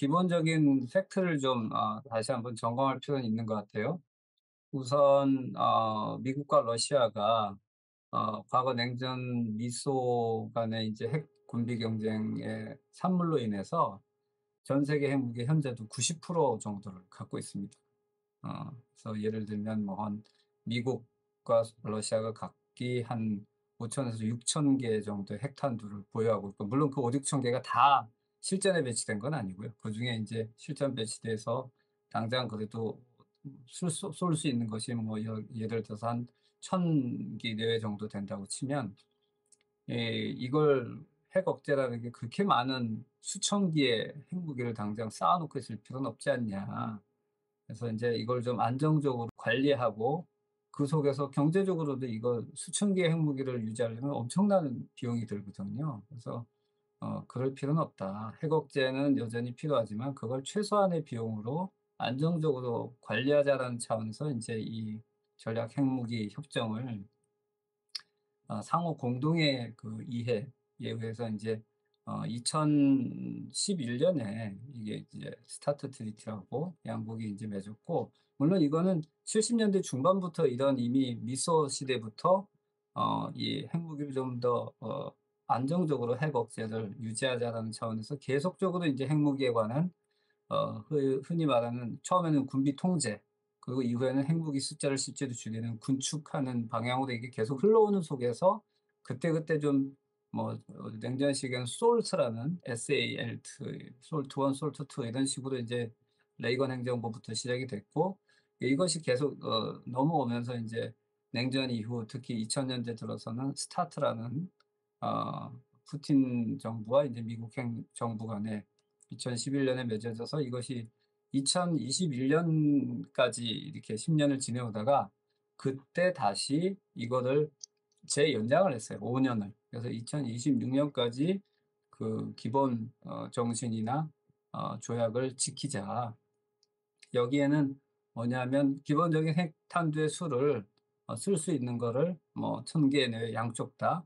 기본적인 팩트를 좀 다시 한번 점검할 필요는 있는 것 같아요. 우선 미국과 러시아가 과거 냉전 미소 간의 이제 핵 군비 경쟁의 산물로 인해서 전 세계 핵무기 현재도 90% 정도를 갖고 있습니다. 그래서 예를 들면 뭐 한 미국과 러시아가 각기 한 5천에서 6천 개 정도의 핵탄두를 보유하고 있고, 물론 그 5-6천 개가 다 실전에 배치된 건 아니고요. 그중에 이제 실전 배치돼서 당장 그래도 쏠 수 있는 것이 뭐 예를 들어서 한 1,000기 내외 정도 된다고 치면, 이걸 핵 억제라는 게 그렇게 많은 수천 기의 핵무기를 당장 쌓아 놓고 있을 필요는 없지 않냐. 그래서 이제 이걸 좀 안정적으로 관리하고, 그 속에서 경제적으로도 이거 수천 개의 핵무기를 유지하려면 엄청난 비용이 들거든요. 그래서 그럴 필요는 없다. 핵 억제는 여전히 필요하지만 그걸 최소한의 비용으로 안정적으로 관리하자라는 차원에서 이제 이 전략 핵무기 협정을 상호 공동의 그 이해에 의해서 이제 2011 년에 이게 이제 스타트 트리티라고 양국이 이제 맺었고, 물론 이거는 70 년대 중반부터 이런 이미 미소 시대부터 이 핵무기를 좀 더 안정적으로 핵 억제를 유지하자라는 차원에서 계속적으로 이제 핵무기에 관한 흔히 말하는, 처음에는 군비 통제, 그리고 이후에는 핵무기 숫자를 실제로 줄이는 군축하는 방향으로 이게 계속 흘러오는 속에서 그때그때 좀 뭐 냉전 시기에는 솔트라는 SALT, 솔트 1, 솔트 2 이런 식으로 이제 레이건 행정부부터 시작이 됐고, 이것이 계속 넘어오면서 이제 냉전 이후 특히 2000 년대 들어서는 스타트라는 푸틴 정부와 이제 미국 정부 간에 2011 년에 맺어져서, 이것이 2021 년까지 이렇게 10 년을 지내오다가 그때 다시 이거를 재연장을 했어요, 5 년을. 그래서 2026 년까지 그 기본 정신이나 조약을 지키자. 여기에는 뭐냐면 기본적인 핵탄두의 수를 쓸 수 있는 거를 뭐 1,000개 내외 양쪽 다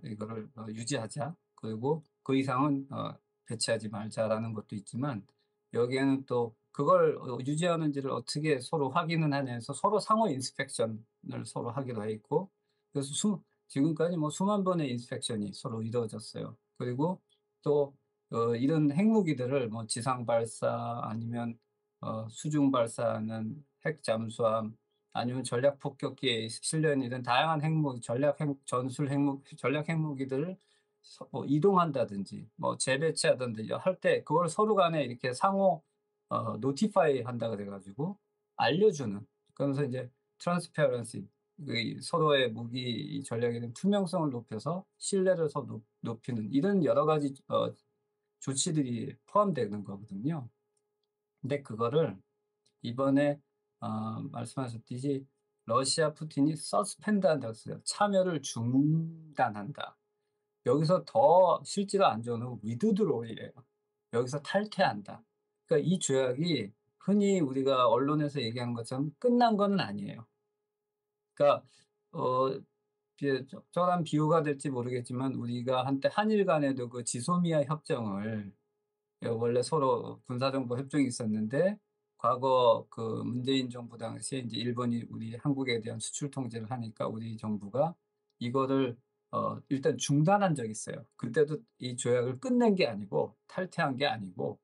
이거를 유지하자. 그리고 그 이상은 배치하지 말자라는 것도 있지만, 여기에는 또 그걸 유지하는지를 어떻게 서로 확인은 하냐 해서 서로 상호 인스펙션을 서로 하기로 해 있고, 그래서 지금까지 뭐 수만 번의 인스펙션이 서로 이루어졌어요. 그리고 또 이런 핵무기들을 뭐 지상 발사 아니면 수중 발사하는 핵 잠수함, 아니면 전략 폭격기에 실려 있는 이런 다양한 핵무기, 전략 핵 전술 핵무 전략 핵무기들을 뭐 이동한다든지 뭐 재배치하든지 할 때 그걸 서로 간에 이렇게 상호 노티파이 한다 그래 가지고 알려주는, 그러면서 이제 트랜스페런시, 그 서로의 무기 전략에 대한 투명성을 높여서 신뢰를 높이는 이런 여러 가지 조치들이 포함되는 거거든요. 근데 그거를 이번에 말씀하셨듯이 러시아 푸틴이 서스펜드한다고 했어요. 참여를 중단한다. 여기서 더 실제로 안 좋은 건 withdraw이에요. 여기서 탈퇴한다. 그러니까 이 조약이 흔히 우리가 언론에서 얘기하는 것처럼 끝난 거는 아니에요. 그러니까 어 이제 적절한 비유가 될지 모르겠지만, 우리가 한때 한일 간에도 그 지소미아 협정을, 원래 서로 군사정보 협정이 있었는데 과거 그 문재인 정부 당시에 이제 일본이 우리 한국에 대한 수출 통제를 하니까 우리 정부가 이거를 일단 중단한 적이 있어요. 그때도 이 조약을 끝낸 게 아니고 탈퇴한 게 아니고,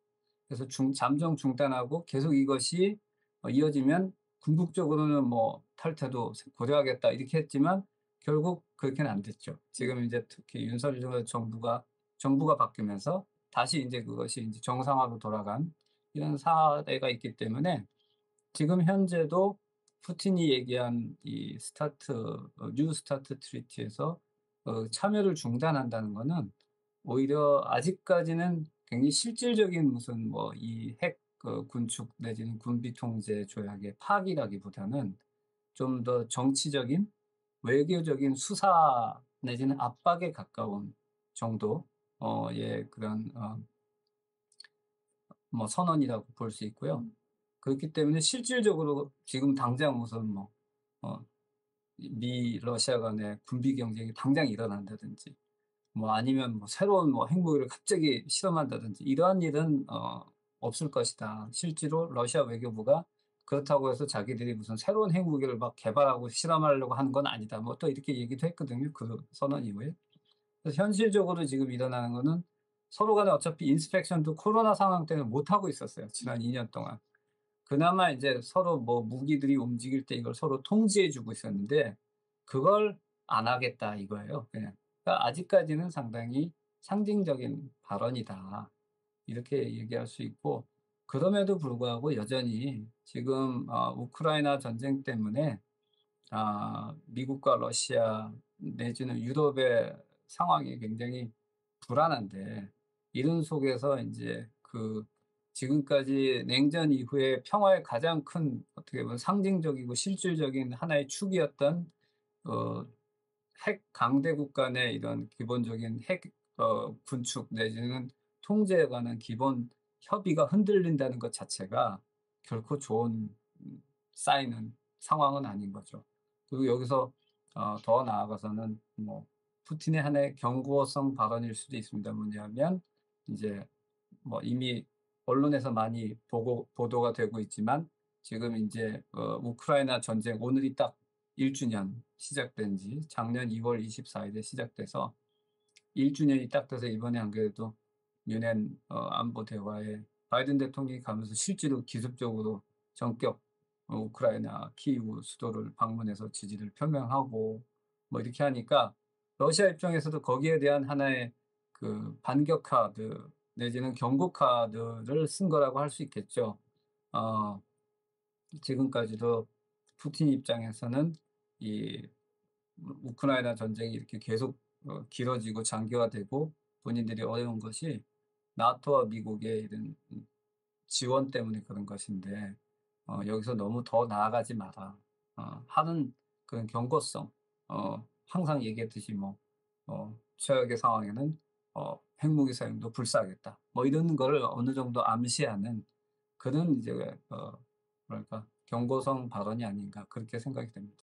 그래서 잠정 중단하고 계속 이것이 이어지면 궁극적으로는 뭐 탈퇴도 고려하겠다 이렇게 했지만, 결국 그렇게는 안 됐죠. 지금 이제 특히 윤석열 정부가 바뀌면서 다시 이제 그것이 이제 정상화로 돌아간 이런 사례가 있기 때문에, 지금 현재도 푸틴이 얘기한 이 뉴 스타트 트리티에서 참여를 중단한다는 거는 오히려 아직까지는 굉장히 실질적인 무슨 뭐 이 핵 군축 내지는 군비 통제 조약의 파기라기보다는 좀 더 정치적인, 외교적인 수사 내지는 압박에 가까운 정도 의 그런 뭐 선언이라고 볼 수 있고요. 그렇기 때문에 실질적으로 지금 당장 무슨 뭐 어 러시아 간의 군비 경쟁이 당장 일어난다든지, 뭐 아니면 뭐 새로운 뭐 핵무기를 갑자기 실험한다든지 이러한 일은 없을 것이다. 실제로 러시아 외교부가 그렇다고 해서 자기들이 무슨 새로운 핵무기를 막 개발하고 실험하려고 하는 건 아니다. 뭐 또 이렇게 얘기도 했거든요. 그 선언 이후에. 그래서 현실적으로 지금 일어나는 거는 서로 간에 어차피 인스펙션도 코로나 상황 때문에 못 하고 있었어요. 지난 2년 동안. 그나마 이제 서로 뭐 무기들이 움직일 때 이걸 서로 통제해 주고 있었는데 그걸 안 하겠다 이거예요 그냥. 그러니까 아직까지는 상당히 상징적인 발언이다. 이렇게 얘기할 수 있고 그럼에도 불구하고 여전히 지금 우크라이나 전쟁 때문에 미국과 러시아 내지는 유럽의 상황이 굉장히 불안한데 이런 속에서 인제 지금까지 냉전 이후에 평화의 가장 큰 어떻게 보면 상징적이고 실질적인 하나의 축이었던 어 핵 강대국 간의 이런 기본적인 핵 군축 내지는 통제에 관한 기본 협의가 흔들린다는 것 자체가 결코 좋은 사인은 상황은 아닌 거죠. 그리고 여기서 더 나아가서는 뭐 푸틴의 하나의 경고성 발언일 수도 있습니다. 뭐냐면 이제 뭐 이미 언론에서 많이 보도가 되고 있지만 지금 인제 우크라이나 전쟁 오늘이 딱 1 주년 시작된 지 작년 2월 24 일에 시작돼서 1 주년이 딱 돼서 이번에 안 그래도 유엔 안보 대화에 바이든 대통령이 가면서 실제로 기습적으로 전격 우크라이나 키이우 수도를 방문해서 지지를 표명하고 뭐 이렇게 하니까 러시아 입장에서도 거기에 대한 하나의 반격 카드 내지는 경고 카드를 쓴 거라고 할 수 있겠죠. 어 지금까지도 푸틴 입장에서는 이 우크라이나 전쟁이 이렇게 계속 길어지고 장기화되고 본인들이 어려운 것이 나토와 미국의 이런 지원 때문에 그런 것인데 여기서 너무 더 나아가지 마라. 하는 그런 경고성 항상 얘기했듯이 뭐 최악의 상황에는 핵무기 사용도 불사하겠다. 뭐 이런 거를 어느 정도 암시하는 그런 이제 뭐랄까 경고성 발언이 아닌가 그렇게 생각이 됩니다.